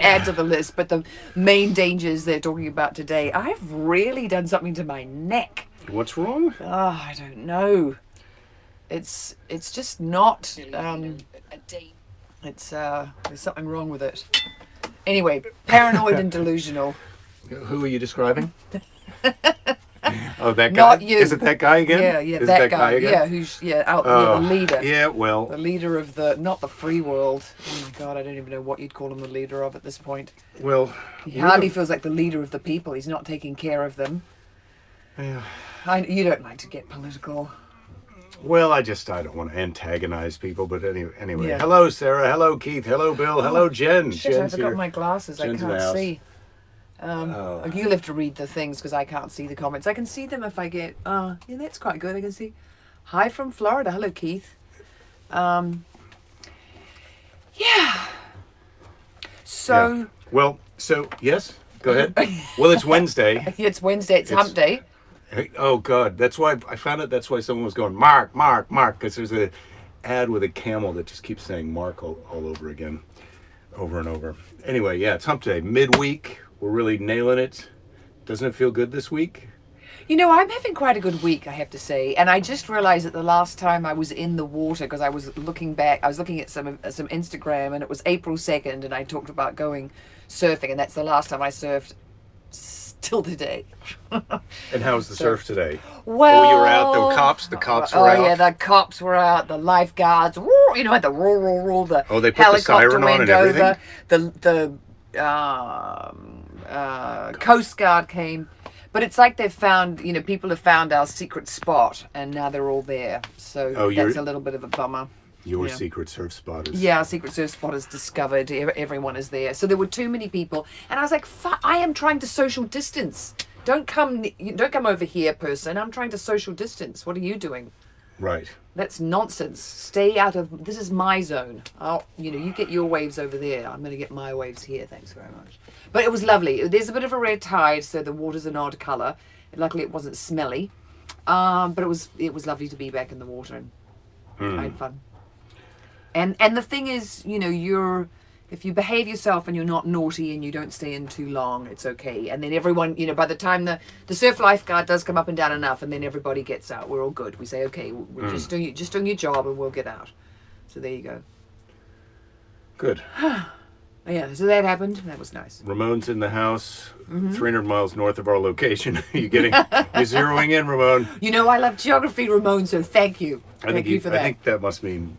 add to the list, but the main dangers they're talking about today. I've really done something to my neck. What's wrong? Oh, I don't know. It's just not. It's there's something wrong with it. Anyway, paranoid and delusional. Who are you describing? Oh, that guy? Not you. Is it that guy again? Yeah, Is that it guy. again? Yeah, who's out there, the leader. Yeah, well. The leader of not the free world. Oh my God, I don't even know what you'd call him the leader of at this point. Well, He hardly feels like the leader of the people. He's not taking care of them. Yeah. You don't like to get political. Well, I don't want to antagonize people, but anyway. Yeah. Hello, Sarah. Hello, Keith. Hello, Bill. Hello, Jen. Shit, Jen's I forgot here. my glasses. Jen's in the I can't house. see. You'll have to read the things because I can't see the comments. I can see them if I get. Yeah, that's quite good. I can see. Hi from Florida. Hello, Keith. Yeah. So. Yeah. Well, yes. Go ahead. Well, it's Wednesday. It's Wednesday. It's hump day. Oh God, that's why I found it. That's why someone was going Mark, because there's a ad with a camel that just keeps saying Mark all over again, over and over. Anyway, yeah, it's hump day, midweek. We're really nailing it. Doesn't it feel good this week? You know, I'm having quite a good week, I have to say. And I just realized that the last time I was in the water, because I was looking back, I was looking at some Instagram, and it was April 2nd, and I talked about going surfing, and that's the last time I surfed till today. And how's the surf today? Well, you were out. The cops were out. Oh yeah, the cops were out. The lifeguards, you know, had the roar. The they put the helicopter siren on went and everything? over. The Coast Guard came, but it's like they've found, people have found our secret spot, and now they're all there. So that's a little bit of a bummer. Your secret surf spot is... Yeah, our secret surf spot is discovered. Everyone is there. So there were too many people. And I was like, I am trying to social distance. Don't come over here, person. I'm trying to social distance. What are you doing? Right. That's nonsense. Stay out of... This is my zone. You get your waves over there. I'm going to get my waves here. Thanks very much. But it was lovely. There's a bit of a red tide, so the water's an odd colour. Luckily, it wasn't smelly. But it was lovely to be back in the water. And I had fun. And the thing is, if you behave yourself and you're not naughty and you don't stay in too long, it's okay. And then everyone, by the time the surf lifeguard does come up and down enough, and then everybody gets out, we're all good. We say, okay, we're just doing your job, and we'll get out. So there you go. Good. Yeah, so that happened. That was nice. Ramon's in the house, 300 miles north of our location. You're zeroing in, Ramon. I love geography, Ramon, so thank you. Thank you for that. I think that must mean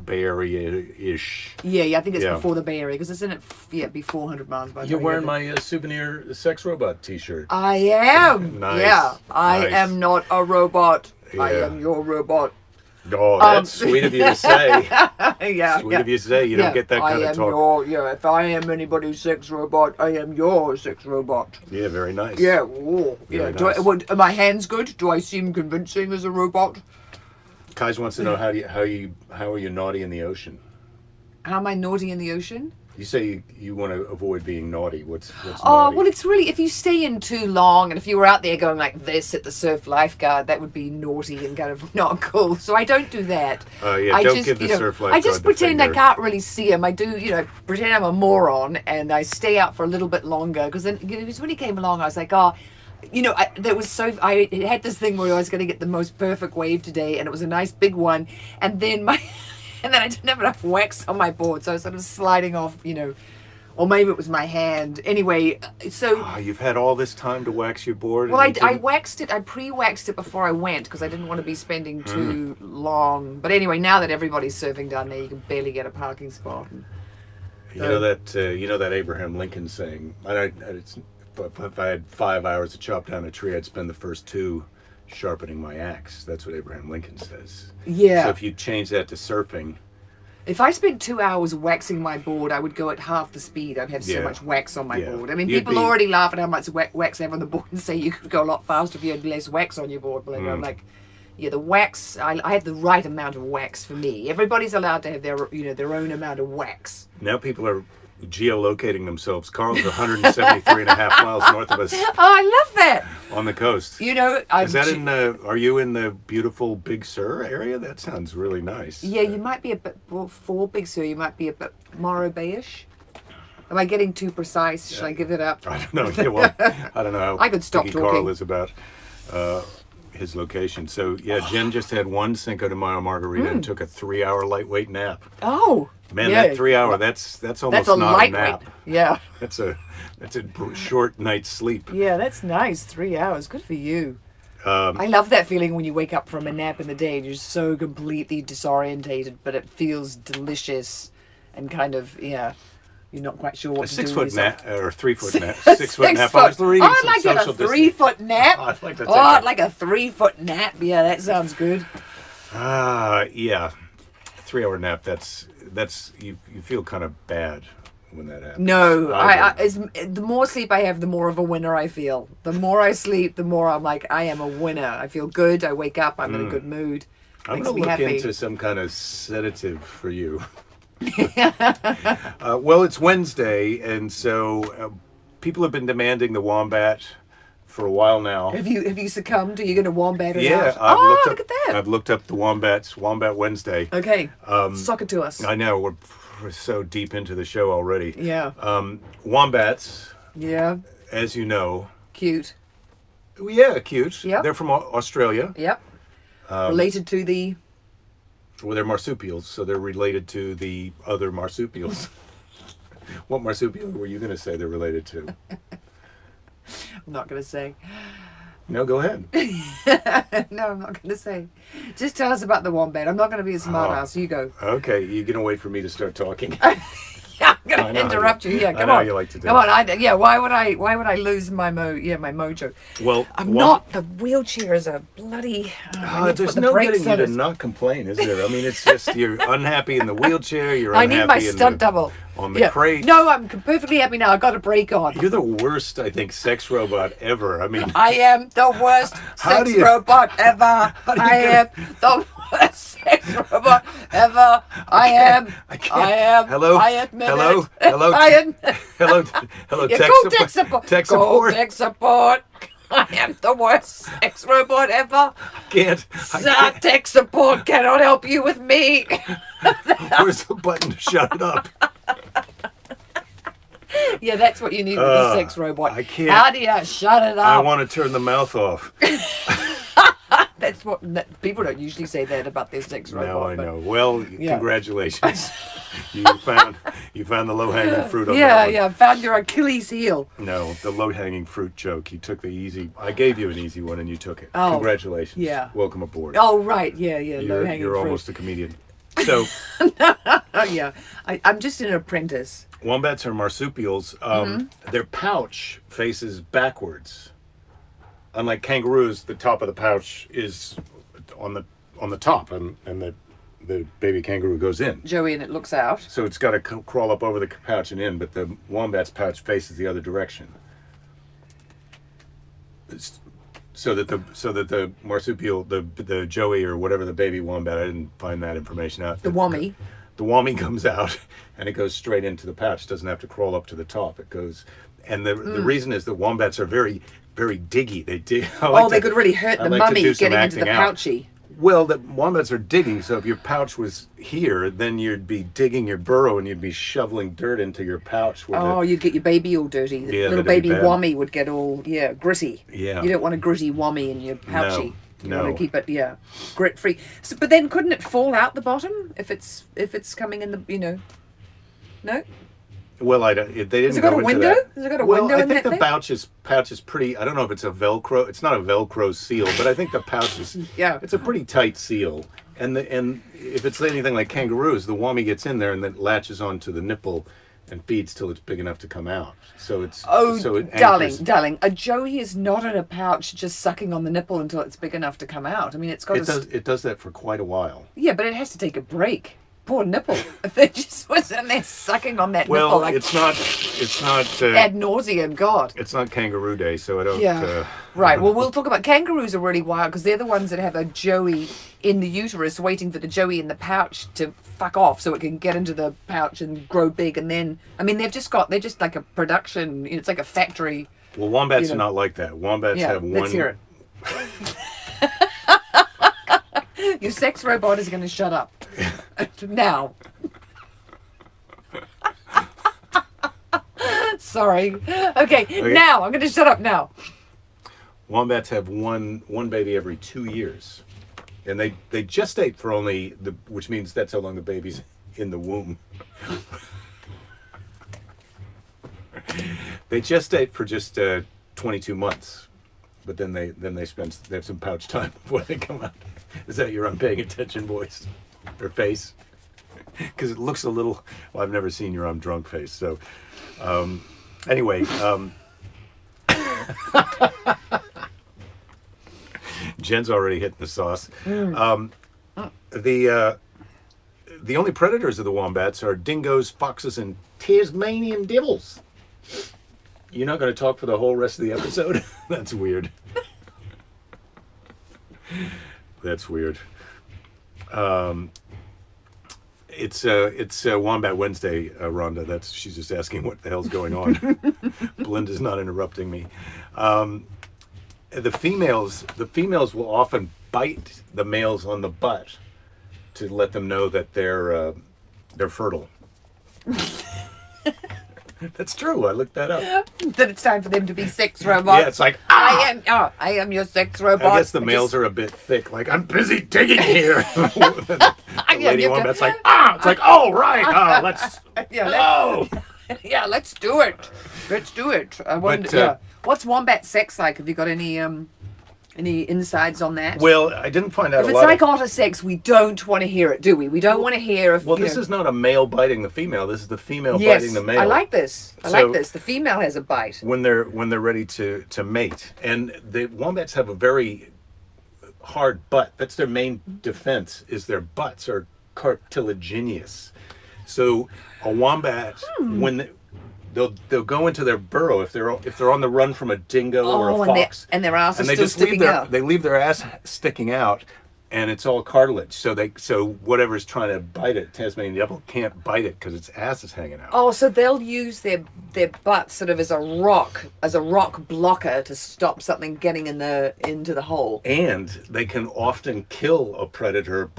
Bay Area-ish. Yeah, I think it's before the Bay Area, because it's in it, it'd be 400 miles by the You're wearing my souvenir sex robot t-shirt. I am. Nice. Yeah, I am not a robot. Yeah. I am your robot. Oh, that's sweet of you to say. Yeah. Sweet of you to say. You don't get that kind of talk. If I am anybody's sex robot, I am your sex robot. Yeah, very nice. Yeah. Ooh, yeah. Nice. Are my hands good? Do I seem convincing as a robot? Kais wants to know how are you naughty in the ocean? How am I naughty in the ocean? You say you want to avoid being naughty. What's Oh, naughty? well, it's really, if you stay in too long, and if you were out there going like this at the surf lifeguard, that would be naughty and kind of not cool. So I don't do that. Yeah, don't give the surf lifeguard I just the pretend I finger. can't really see him. I do, pretend I'm a moron, and I stay out for a little bit longer. Because then, because when he came along, I was like, I had this thing where I was going to get the most perfect wave today, and it was a nice big one. And then and then I didn't have enough wax on my board, so I was sort of sliding off, or maybe it was my hand. Anyway, so... you've had all this time to wax your board? Well, I waxed it. I pre-waxed it before I went, because I didn't want to be spending too long. But anyway, now that everybody's surfing down there, you can barely get a parking spot. You know that Abraham Lincoln saying, if I had 5 hours to chop down a tree, I'd spend the first 2 sharpening my axe. That's what Abraham Lincoln says. Yeah. So if you change that to surfing... If I spent 2 hours waxing my board, I would go at half the speed. I'd have so much wax on my board. I mean, people already laugh at how much wax they have on the board and say you could go a lot faster if you had less wax on your board. Belinda. I'm like, yeah, the wax, I have the right amount of wax for me. Everybody's allowed to have their own amount of wax. Now people are geolocating themselves. Carl's 173 and a half miles north of us. Oh, I love that. On the coast. Is that are you in the beautiful Big Sur area? That sounds really nice. Yeah, you might be a bit, for Big Sur, you might be a bit Morro Bay-ish. Am I getting too precise? Should I give it up? I don't know. Yeah, well, I don't know how I could stop picky talking. Carl is about his location. So yeah, Jen just had one Cinco de Mayo margarita and took a 3-hour lightweight nap. Oh, Man, yeah. that 3 hour, that's almost That's a not lightweight. a nap. Yeah. That's a short night's sleep. Yeah, that's nice. 3 hours. Good for you. I love that feeling when you wake up from a nap in the day and you're so completely disorientated, but it feels delicious and kind of, you're not quite sure what to do. 6 foot with nap yourself. or 3 foot nap. 6 foot nap. I was reading I'd some like social a 3-foot nap. I'd like to take I'd that. like a 3-foot nap. Yeah, that sounds good. Yeah. 3-hour nap. That's you feel kind of bad when that happens. No, don't. the more sleep I have, the more of a winner I feel. The more I sleep, the more I'm like, I am a winner. I feel good. I wake up. I'm in a good mood. I'm Makes going me to look happy. into some kind of sedative for you. Well, it's Wednesday, and so people have been demanding the wombat for a while now. Have you succumbed? Are you going to wombat it Yeah, out? Look at that. I've looked up the wombats, Wombat Wednesday. Okay, suck it to us. I know we're so deep into the show already. Yeah. Wombats, Yeah. as you know, Cute. yeah, cute. Yep. They're from Australia. Yep. Related to the... Well, they're marsupials, so they're related to the other marsupials. What marsupial were you going to say they're related to? I'm not going to say. No, go ahead. No, I'm not going to say. Just tell us about the wombat. I'm not going to be a smart ass. You go. Okay, you're going to wait for me to start talking. Yeah, I'm going I to know interrupt you. Yeah, I come know on. you like to do Come it. on. Why would I lose my mojo? Well, I'm not. The wheelchair is a bloody. I need to there's put the no brakes getting you on to it. not complain, is there? I mean, it's just you're unhappy in the wheelchair. You're I unhappy need my in stunt double. on the crate. No, I'm perfectly happy now. I've got a brake on. You're the worst, I think, sex robot ever. I mean, I am the worst How sex do you- robot ever. do you I am get- the worst sex robot ever. I am. Hello? I admit Hello? it. Hello? I admit hello, Yeah, tech, go tech support. tech Go support. tech support. I am the worst sex robot ever. Can't. Tech support cannot help you with me. Where's the button to shut it up? Yeah, that's what you need with a sex robot. I can't. How do you shut it I up? want to turn the mouth off. That's what people don't usually say that about their sex robot. Now I but- know. Well, Yeah. congratulations. you found the low-hanging fruit on that Yeah, one. yeah. Found your Achilles heel. No, the low-hanging fruit joke. You took the easy. I gave you an easy one, and you took it. Oh, Congratulations. yeah. Welcome aboard. Oh, right. Yeah, yeah. Low hanging You're fruit. almost a comedian. So, Oh, yeah. I'm just an apprentice. wombats are marsupials. Mm-hmm. Their pouch faces backwards. Unlike kangaroos, the top of the pouch is on the top, and the baby kangaroo goes in. Joey, and it looks out. So it's got to crawl up over the pouch and in, but the wombat's pouch faces the other direction. So that the marsupial, the joey or whatever the baby wombat, I didn't find that information out. The wommy. The wommy comes out and it goes straight into the pouch. It doesn't have to crawl up to the top. It goes, and the reason is that wombats are very, very diggy. They dig. They could really hurt the mummy getting into the pouchy. Well, the wombats are digging, so if your pouch was here, then you'd be digging your burrow and you'd be shoveling dirt into your pouch. Oh, you'd get your baby all dirty. The Yeah, little that'd be baby bad. wommy would get all, gritty. Yeah. You don't want a gritty wommy in your pouchy. You No. want to keep it, grit free. So, but then couldn't it fall out the bottom if it's coming in the, No? Well, they didn't Has it got go a into window? that. Has it got a Well, window I in think that the thing? pouch is pretty. I don't know if it's a Velcro. It's not a Velcro seal, but I think the pouch is. Yeah. It's a pretty tight seal, and if it's anything like kangaroos, the wommy gets in there and then latches onto the nipple and feeds till it's big enough to come out. So it's. Oh, so it anchors. darling, a joey is not in a pouch just sucking on the nipple until it's big enough to come out. I mean, it's got It does that for quite a while. Yeah, but it has to take a break. Poor nipple. If it just was in there sucking on that Well, nipple like it's not. ad nauseum, God. It's not Kangaroo Day, so I don't. Yeah. Right. Well, we'll talk about kangaroos are really wild because they're the ones that have a joey in the uterus waiting for the joey in the pouch to fuck off so it can get into the pouch and grow big. And then, I mean, they're just like a production, it's like a factory. Well, wombats are not like that. Wombats have one. Let's hear it. Your sex robot is going to shut up. Now. Sorry. Okay, now I'm going to shut up now. Wombats have one baby every 2 years, and they gestate for only which means that's how long the baby's in the womb. They gestate for just 22 months, but then they have some pouch time before they come out. Is that your paying attention voice or face? Because it looks a little. Well, I've never seen your drunk face. So, anyway. Jen's already hitting the sauce. The only predators of the wombats are dingoes, foxes, and Tasmanian devils. You're not going to talk for the whole rest of the episode? That's weird. That's weird. It's Wombat Wednesday, Rhonda. She's just asking what the hell's going on. Belinda's not interrupting me. The females will often bite the males on the butt to let them know that they're fertile. That's true. I looked that up. That it's time for them to be sex robots. Yeah, it's like I am your sex robot. I guess the males are a bit thick. Like, I'm busy digging here. The lady wombat's like, it's like, oh right, let's let's do it. Let's do it. I wonder. What's wombat sex like? Have you got any insides on that? Well, I didn't find out. If it's like otter sex, we don't want to hear it, do we? We don't want to hear if. Well, this is not a male biting the female. This is the female biting the male. I like this. Like this. The female has a bite when they're ready to mate, and the wombats have a very hard butt. That's their main defense. Is their butts are cartilaginous. So a wombat when they'll go into their burrow if they're on the run from a dingo or a fox, and their ass is and still sticking out. They leave their ass sticking out, and it's all cartilage. So whatever's trying to bite it, Tasmanian devil can't bite it because its ass is hanging out. Oh, so they'll use their butt sort of as a rock blocker to stop something getting into the hole. And they can often kill a predator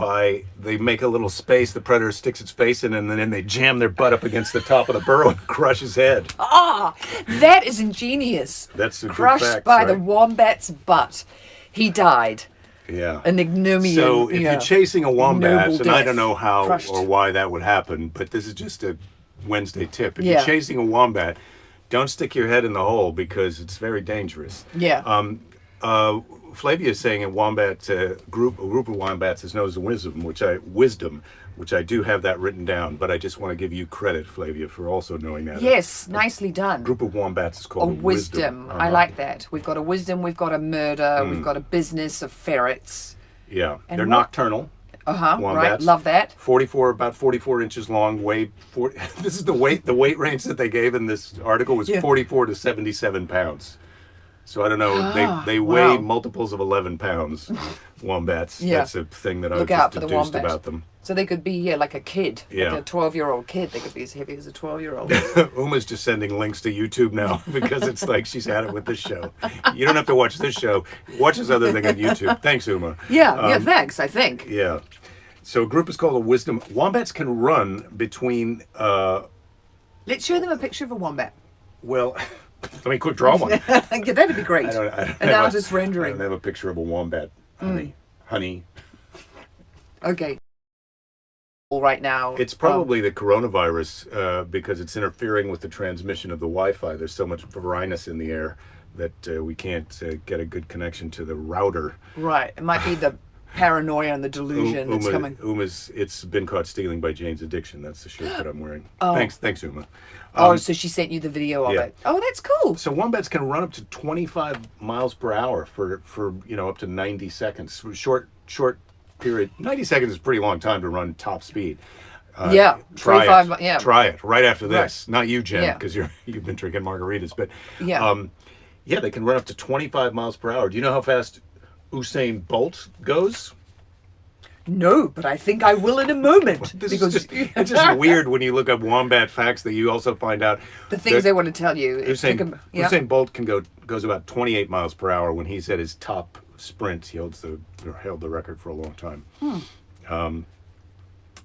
they make a little space, the predator sticks its face in, and then they jam their butt up against the top of the burrow and crush his head. That is ingenious. That's a crushed good fact, by right? the wombat's butt. He died. Yeah. An ignominious. So if you're chasing a wombat, and I don't know how crushed. or why that would happen, but this is just a Wednesday tip. If you're chasing a wombat, don't stick your head in the hole because it's very dangerous. Yeah. Flavia is saying a group of wombats is known as wisdom, which I do have that written down, but I just want to give you credit, Flavia, for also knowing that. Yes, nicely done. A group of wombats is called a wisdom. I like that. We've got a wisdom, we've got a murder, we've got a business of ferrets. Yeah, and they're nocturnal. Wombats. Right, love that. About 44 inches long, this is the weight range that they gave in this article was 44 to 77 pounds. So I don't know, they weigh multiples of 11 pounds, wombats. That's a thing that I've just deduced about them. So they could be like a kid, like a 12-year-old kid. They could be as heavy as a 12-year-old. Uma's just sending links to YouTube now because it's like she's had it with this show. You don't have to watch this show. Watch this other thing on YouTube. Thanks, Uma. Thanks, I think. Yeah. So a group is called a wisdom. Wombats can run between... Let's show them a picture of a wombat. Well... Let me quick draw one. That'd be great. An artist rendering. I don't have a picture of a wombat. Honey. Okay. Right now. It's probably the coronavirus because it's interfering with the transmission of the Wi-Fi. There's so much virus in the air that we can't get a good connection to the router. Right. It might be the paranoia and the delusion that's coming. It's been caught stealing by Jane's Addiction. That's the shirt that I'm wearing. Thanks, Uma. So she sent you the video of it. Oh, that's cool. So wombats can run up to 25 miles per hour for up to 90 seconds. Short period. 90 seconds is a pretty long time to run top speed. Try it. Try it right after this. Right. Not you, Jen, because you've been drinking margaritas. But they can run up to 25 miles per hour. Do you know how fast Usain Bolt goes? No, but I think I will in a moment. It's just weird when you look up wombat facts that you also find out the things they want to tell you. Usain Bolt goes about 28 miles per hour when he's at his top sprint. He held the record for a long time.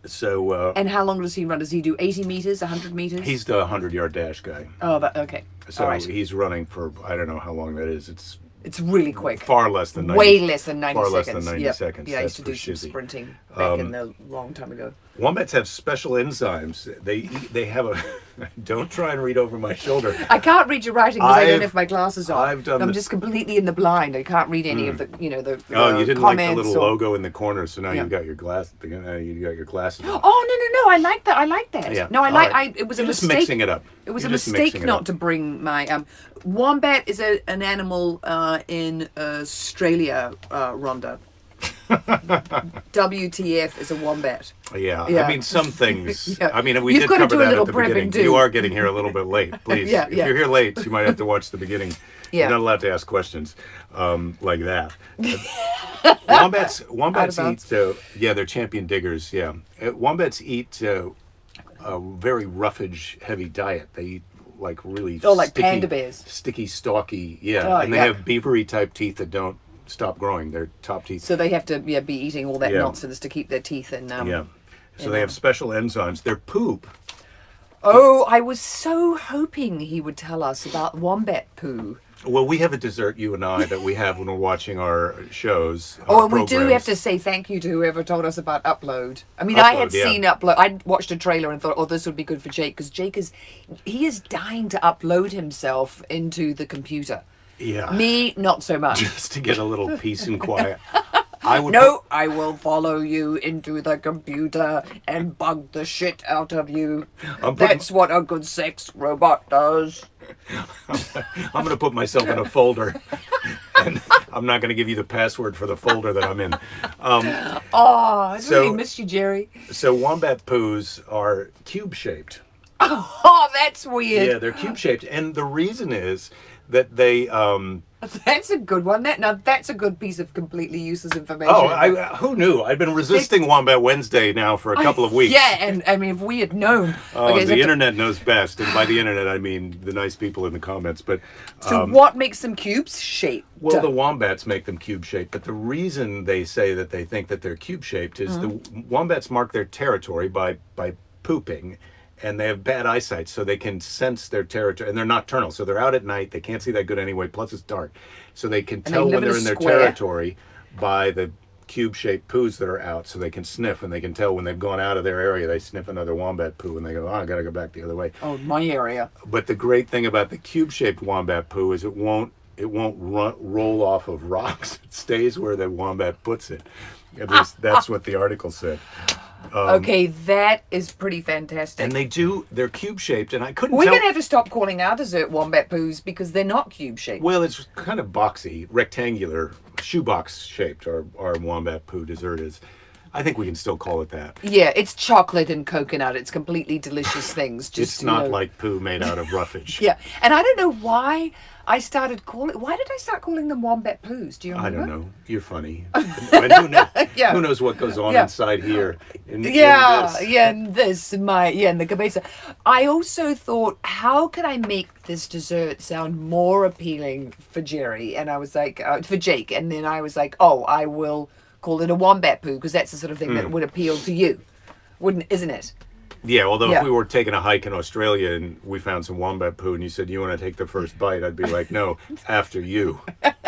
So And how long does he run? Does he do 80 meters, 100 meters? he's the 100-yard dash guy. Oh, okay. So All right. he's running for, I don't know how long that is. It's really quick. Far less than 90. Way less than 90 far seconds. less than 90 Yep. seconds. Yeah, I used That's to do for some shizzy. sprinting back in the long time ago. Wombats have special enzymes. They have a. Don't try and read over my shoulder. I can't read your writing because I don't I've- have my glasses on. I've done I'm the- just completely in the blind. I can't read any of the, the Oh, you didn't like the comments little or- logo in the corner, so now Yeah. you've got your glass. You got your glasses. on. Oh no! I like that. I like that. Yeah. No, I All like. right. It was You're a just mistake. mixing it up. It was You're a just mistake mixing it not up. to bring my wombat is an animal in Australia, Rhonda. WTF is a wombat. Yeah. Yeah. I mean, some things. Yeah. I mean, we You've did got to cover do a that little at the beginning. prepping too. You are getting here a little bit late. Please, Yeah, if yeah. you're here late, you might have to watch the beginning. Yeah. You're not allowed to ask questions like that. Wombats bounds. eat. They're champion diggers. Yeah, wombats eat a very roughage heavy diet. They eat like really like sticky, panda bears. sticky, stalky. Yeah, Oh, and they yeah. have beavery type teeth that don't stop growing. Their top teeth. So they have to be eating all that Yeah. nonsense to keep their teeth in. Yeah. So they have special enzymes. Their poop. Oh, I was so hoping he would tell us about wombat poo. Well, we have a dessert, you and I, that we have when we're watching our shows. Oh, our and we do have programs. to say thank you to whoever told us about Upload. I mean, I had Upload, yeah. seen Upload. I watched a trailer and thought, oh, this would be good for Jake because Jake he is dying to upload himself into the computer. Yeah. Me, not so much. Just to get a little peace and quiet. I would No, I will follow you into the computer and bug the shit out of you. I'm putting- That's what a good sex robot does. I'm going to put myself in a folder, and I'm not going to give you the password for the folder that I'm in. Oh, I So- really missed you, Jerry. So wombat poos are cube-shaped. Oh, that's weird. Yeah, they're cube-shaped, and the reason is that they. That's a good one. That's a good piece of completely useless information. Who knew? I've been resisting Wombat Wednesday now for a couple of weeks. Yeah, and I mean, if we had known. Okay, The internet knows best, and by the internet I mean the nice people in the comments. But So what makes them cubes shaped? well, the wombats make them cube-shaped, but the reason they say that they think that they're cube-shaped is the wombats mark their territory by pooping, and they have bad eyesight, so they can sense their territory, and they're nocturnal, so they're out at night. They can't see that good anyway. Plus, it's dark, so they can tell live when in a they're in their square. territory by the cube-shaped poos that are out. So they can sniff, and they can tell when they've gone out of their area. They sniff another wombat poo, and they go, "Oh, I gotta go back the other way." Oh, my area. But the great thing about the cube-shaped wombat poo is it won't roll off of rocks. It stays where the wombat puts it. At least that's what the article said. Okay, that is pretty fantastic. And they're cube-shaped, and I couldn't We're tell. going to have to stop calling our dessert wombat poos because they're not cube-shaped. Well, it's kind of boxy, rectangular, shoebox-shaped, our wombat poo dessert is. I think we can still call it that. Yeah, it's chocolate and coconut. It's completely delicious things. Just, It's not like poo made out of roughage. Yeah, and I don't know why I started calling... Why did I start calling them wombat poos? Do you I remember? don't know. You're funny. And who knows, Yeah. who knows what goes on Yeah. inside here? In Yeah, this. yeah, and this, in the cabeza. I also thought, how can I make this dessert sound more appealing for Jerry? And I was like, for Jake. And then I was like, oh, I will call it a wombat poo because that's the sort of thing that would appeal to you, isn't it? Yeah, although Yeah. if we were taking a hike in Australia and we found some wombat poo and you said, you want to take the first bite, I'd be like, no, after you,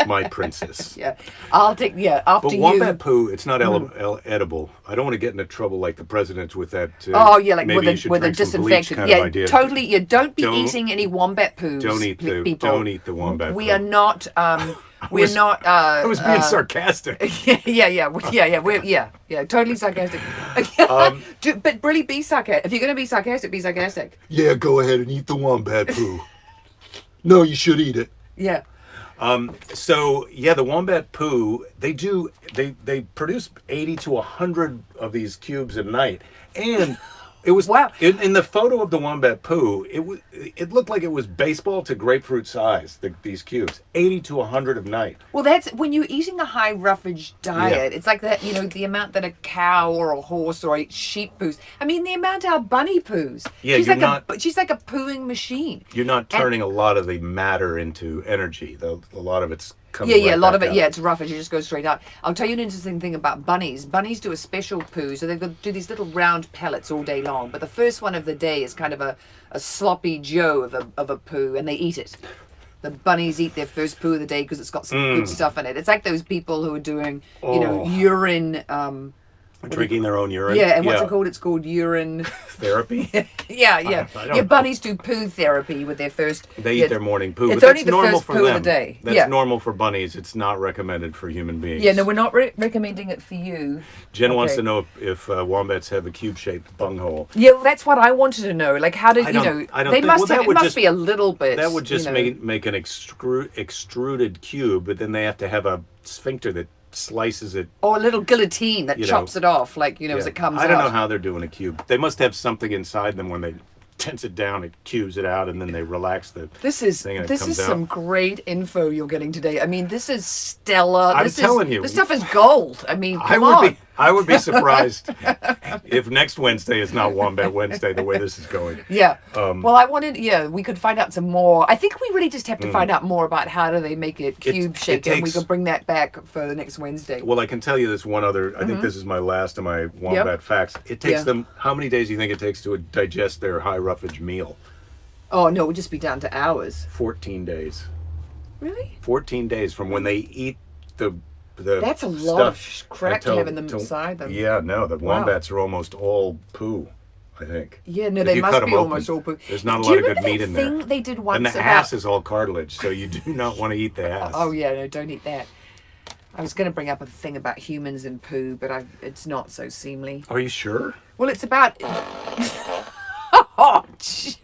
my princess. Yeah, I'll take, after But you. wombat poo, it's not edible. I don't want to get into trouble like the president with that. Oh yeah, like maybe you should with a drink some bleach disinfectant. kind Yeah, of idea. totally. Yeah, don't be Don't- eating any wombat poos. Don't eat people. Don't eat the wombat We poo. are not. We're not. I was being sarcastic. Yeah. We're totally sarcastic. But really, be sarcastic. If you're going to be sarcastic, be sarcastic. Yeah, go ahead and eat the wombat poo. No, you should eat it. Yeah. So yeah, the wombat poo, they produce 80 to 100 of these cubes a night, and it was Wow. in the photo of the wombat poo. It looked like it was baseball to grapefruit size. These cubes, 80 to 100 of night. Well, that's when you're eating a high roughage diet. It's like that, the amount that a cow or a horse or a sheep poos. I mean, the amount our bunny poos. Yeah, she's you're like she's like a pooing machine. You're not turning a lot of the matter into energy. A lot of it's comes Yeah, right a lot back of it. out. Yeah, it's rough. It just goes straight out. I'll tell you an interesting thing about bunnies. Bunnies do a special poo, so they do these little round pellets all day long. But the first one of the day is kind of a sloppy Joe of a poo, and they eat it. The bunnies eat their first poo of the day because it's got some good stuff in it. It's like those people who are doing, urine. Drinking their own urine. Yeah, and what's it called? It's called urine Therapy. yeah. I don't know. Bunnies do poo therapy with their first. They eat their morning poo. It's but only that's the normal first for poo them. of the day. That's normal for bunnies. It's not recommended for human beings. Yeah, no, we're not recommending it for you. Jen wants to know if wombats have a cube-shaped bunghole. Yeah, well, that's what I wanted to know. Like, how did I don't they think- must well, have. that It would must just- be a little bit. That would just make an extruded cube, but then they have to have a sphincter that slices it. or a little guillotine that chops it off, like as it comes out. I don't know how they're doing a cube. They must have something inside them when they tense it down, it cubes it out, and then they relax the This is thing and it this comes is out. some great info you're getting today. I mean, this is stellar. I'm telling you. this stuff is gold. I mean, come on. I would be surprised if next Wednesday is not Wombat Wednesday the way this is going. Yeah. Well, I wanted. Yeah, we could find out some more. I think we really just have to find out more about how do they make it cube shaped, and we could bring that back for the next Wednesday. Well, I can tell you this one other. I think this is my last of my Wombat facts. It takes them. How many days do you think it takes to digest their high roughage meal? Oh no, it would just be down to hours. 14 days. Really? 14 days from when they eat the That's a lot of crap to have in them until- inside them. Yeah, no, the wombats are almost all poo, I think. Yeah, no, If they you must cut 'em be open, almost all poo. There's not a Do lot you of good remember meat that in there. thing they did once And the about... ass is all cartilage, so you do not want to eat the ass. Oh yeah, no, don't eat that. I was going to bring up a thing about humans and poo, but it's not so seemly. Are you sure? Well, it's about... Oh, gee.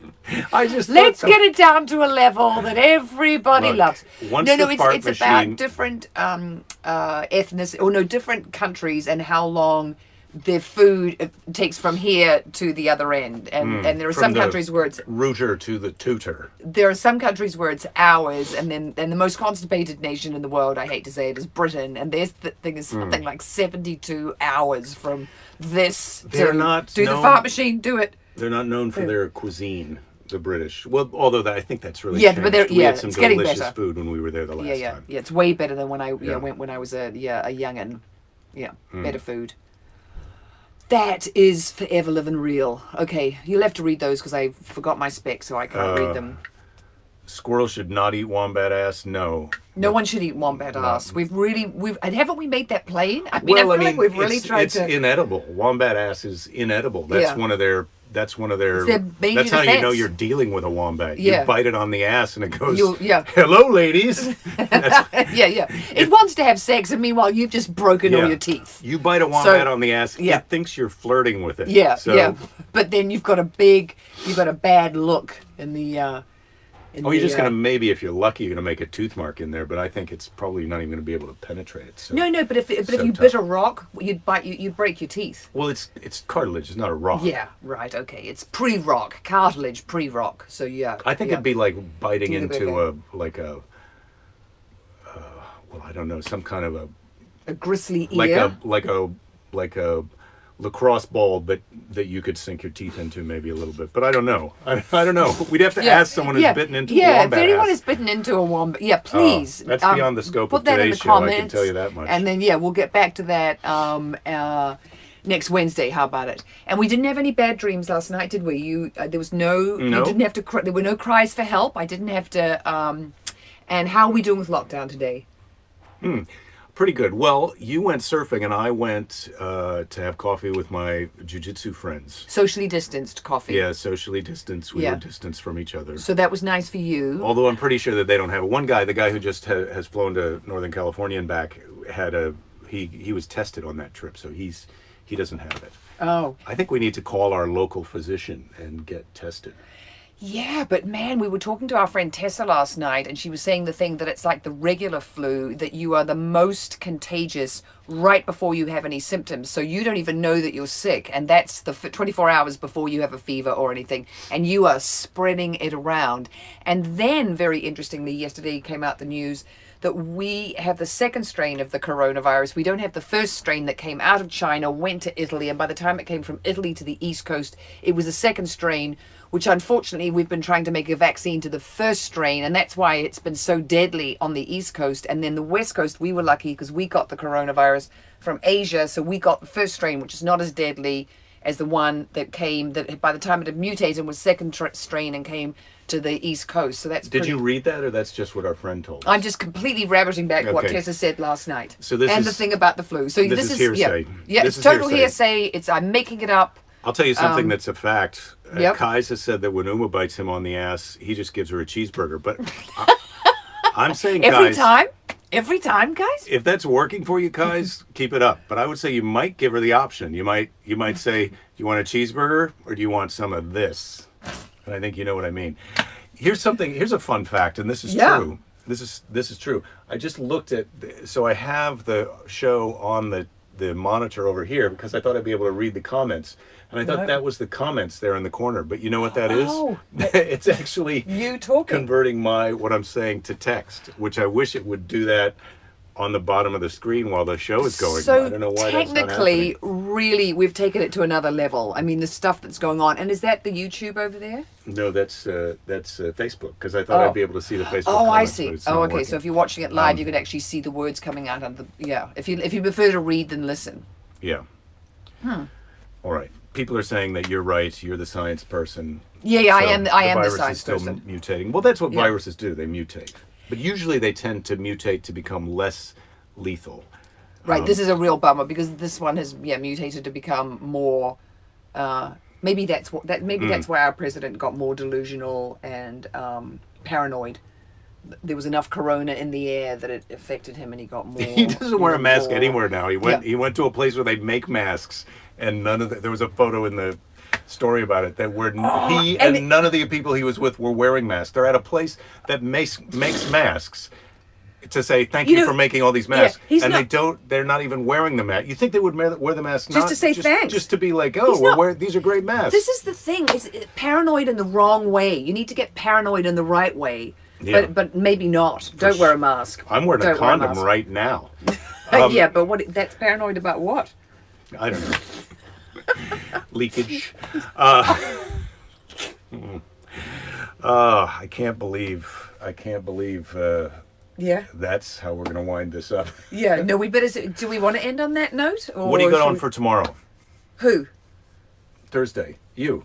I just Let's get it down to a level that everybody Look, loves. once No, the fart it's machine- about different different countries and how long their food takes from here to the other end. And there are from some the countries where it's rooter to the tutor. there are some countries where it's hours, and the most constipated nation in the world, I hate to say it, is Britain, and their thing is something like 72 hours from this They're to not do the known- fart machine, do it. They're not known for their cuisine, the British. Well, although I think that's really Yeah, changed. but We had some it's getting delicious better. food when we were there the last time. Yeah, it's way better than when I Yeah. went when I was a youngin'. Yeah, better food. That is forever living real. Okay, you'll have to read those because I forgot my specs, so I can't read them. Squirrels should not eat wombat ass. No. No one should eat wombat ass. And haven't we made that plain? I mean, I feel like we've really tried it's to. inedible. Wombat ass is inedible. That's Yeah. one of their. That's one of their. It's their main That's how you know defense. you're dealing with a wombat. Yeah. You bite it on the ass and it goes. Yeah. Hello, ladies. That's- yeah. It wants to have sex, and meanwhile, you've just broken all yeah. your teeth. You bite a wombat on the ass. Yeah. It thinks you're flirting with it. Yeah, So, yeah. But then you've got a bad look in the. you're just gonna maybe, if you're lucky, you're gonna make a tooth mark in there. But I think it's probably not even gonna be able to penetrate it. So. No, but if you tough. bit a rock, you'd break your teeth. Well, it's cartilage. It's not a rock. Yeah, right. Okay, it's pre-rock, cartilage pre-rock. So yeah. I think yeah. it'd be like biting Do the into bigger. well, I don't know, some kind of a gristly ear. like a lacrosse ball, but that you could sink your teeth into maybe a little bit. But I don't know. I don't know. We'd have to ask someone who's bitten into a wombat if anyone ass. is bitten into a wombat, please. That's beyond the scope put of that in today's the show, I can comments, tell you that much. And then we'll get back to that next Wednesday. How about it? And we didn't have any bad dreams last night, did we? There was no. You didn't have to. There were no cries for help. I didn't have to. And how are we doing with lockdown today? Pretty good. Well, you went surfing and I went to have coffee with my jiu-jitsu friends. Socially distanced coffee. Yeah, socially distanced. We were distanced from each other. So that was nice for you. Although I'm pretty sure that they don't have it. One guy, the guy who just has flown to Northern California and back, he was tested on that trip, so he doesn't have it. Oh. I think we need to call our local physician and get tested. Yeah, but man, we were talking to our friend Tessa last night, and she was saying the thing that it's like the regular flu, that you are the most contagious right before you have any symptoms. So you don't even know that you're sick, and that's the 24 hours before you have a fever or anything, and you are spreading it around. And then, very interestingly, yesterday came out the news that we have the second strain of the coronavirus. We don't have the first strain that came out of China, went to Italy, and by the time it came from Italy to the East Coast, it was a second strain, which unfortunately we've been trying to make a vaccine to the first strain, and that's why it's been so deadly on the East Coast. And then the West Coast, we were lucky because we got the coronavirus from Asia, so we got the first strain, which is not as deadly as the one that came, that by the time it had mutated was second strain and came to the East Coast. So that's Did you read that, or that's just what our friend told us? I'm just completely rabbiting back what Okay. Tessa said last night. So this and is- the thing about the flu. So this is hearsay. Yeah, This it's is total hearsay. hearsay. I'm making it up. I'll tell you something that's a fact. Yep. Kais has said that when Uma bites him on the ass, he just gives her a cheeseburger. But I'm saying, Every time, guys. if that's working for you, Kais, keep it up. But I would say you might give her the option. You might say, do you want a cheeseburger or do you want some of this? And I think you know what I mean. Here's a fun fact, and this is true. This is true. I just looked at, so I have the show on the monitor over here because I thought I'd be able to read the comments. And I thought that was the comments there in the corner. But you know what that is? Oh. It's actually You talking. converting what I'm saying to text, which I wish it would do that on the bottom of the screen while the show is going. So I don't know why technically, that's not happening. really, we've taken it to another level. I mean, the stuff that's going on. And is that the YouTube over there? No, that's Facebook, because I thought I'd be able to see the Facebook Oh, I comments, see. but it's Oh, not okay. working. So if you're watching it live, you can actually see the words coming out of the. Yeah. If you prefer to read than listen. Yeah. All right. People are saying that you're right. You're the science person. Yeah, I So am the virus science is still person. mutating. Well, that's what Yeah. viruses do. They mutate. But usually they tend to mutate to become less lethal. Right. This is a real bummer because this one has mutated to become more. Maybe that's why our president got more delusional and paranoid. There was enough corona in the air that it affected him, and he got more. He doesn't wear a mask more- anywhere now. He went. Yeah. He went to a place where they make masks, and there was a photo in the story about it that where he and none of the people he was with were wearing masks. They're at a place that makes masks to say thank you, for making all these masks, and they're not even wearing the mask. You think they would wear the mask Just to say thanks. just to be like, oh, these are great masks. This is the thing: is paranoid in the wrong way. You need to get paranoid in the right way. Yeah. But maybe not. Don't wear a mask. I'm wearing a Don't wear condom mask. right now. Yeah, but that's paranoid about what? I don't know. Leakage. I can't believe. Yeah. That's how we're going to wind this up. Yeah. No, we better. Do we want to end on that note? Or What do you got should on we- for tomorrow? Who? Thursday. You.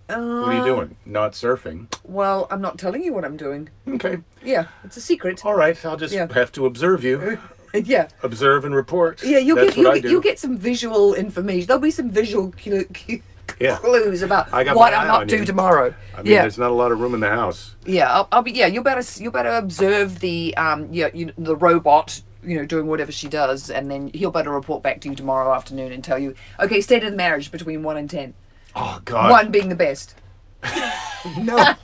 What are you doing? Not surfing. Well, I'm not telling you what I'm doing. Okay. Yeah, it's a secret. All right. I'll just have to observe you. Yeah. Observe and report. Yeah, That's what I do. you'll get some visual information. There'll be some visual Yeah. clues about I got what my I'm eye up on to you. tomorrow. I mean, yeah. there's not a lot of room in the house. Yeah, I'll be. Yeah, you better observe the the robot, doing whatever she does, and then he'll better report back to you tomorrow afternoon and tell you, okay, state of the marriage between 1 and 10. Oh God. 1 being the best. No.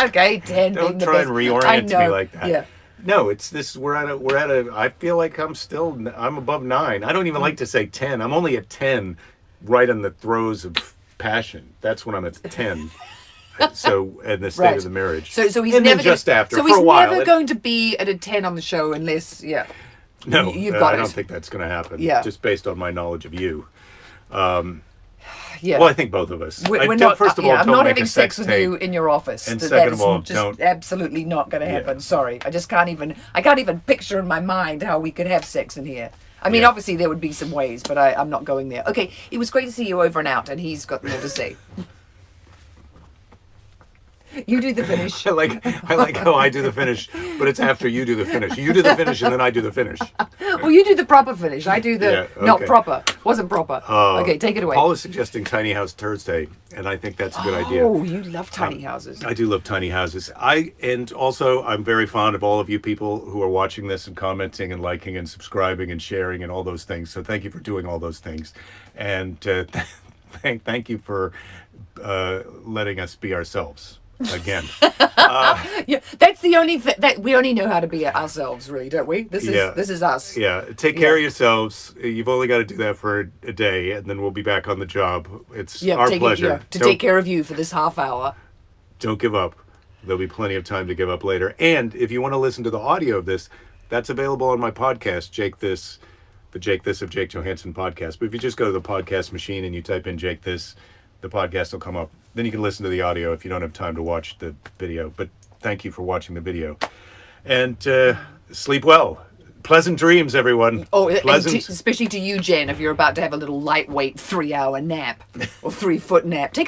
Okay, 10 being Don't the try best. and I reorient me know. like that. Yeah. No, it's this. We're at a. I feel like I'm above 9. I don't even like to say 10. I'm only at 10, right in the throes of passion. That's when I'm at 10. So, in the state of the marriage. So he's and never then just after So for he's a while. never going to be at a 10 on the show unless No, you've got I don't it. think that's going to happen. Yeah. Just based on my knowledge of you. Yeah. Well, I think both of us. We're not. First of all, I'm don't not make having a sex with tape. you in your office. And That second is of all, just don't- absolutely not going to happen. Sorry, I just can't even. I can't even picture in my mind how we could have sex in here. I mean, Yeah. obviously there would be some ways, but I'm not going there. Okay, it was great to see you over and out, and he's got more to say. You do the finish. I like how I do the finish, but it's after you do the finish. You do the finish, and then I do the finish. Well, you do the proper finish. I do the Yeah, not okay. proper. Wasn't proper. Okay, take it away. Paul is suggesting tiny house Thursday, and I think that's a good idea. Oh, you love tiny houses. I do love tiny houses. And also I'm very fond of all of you people who are watching this and commenting and liking and subscribing and sharing and all those things. So thank you for doing all those things, and thank you for letting us be ourselves again. Yeah, that's the only thing that we only know how to be ourselves, really, don't we? This is us. Yeah, take care of yourselves. You've only got to do that for a day, and then we'll be back on the job. It's our pleasure. Take care of you for this half hour. Don't give up. There'll be plenty of time to give up later. And if you want to listen to the audio of this, that's available on my podcast, the Jake This of Jake Johansson podcast. But if you just go to the podcast machine and you type in Jake This, the podcast will come up then you can listen to the audio if you don't have time to watch the video. But thank you for watching the video. And sleep well. Pleasant dreams, everyone. Oh, pleasant. especially to you, Jen, if you're about to have a little lightweight 3-hour nap or 3-foot nap. Take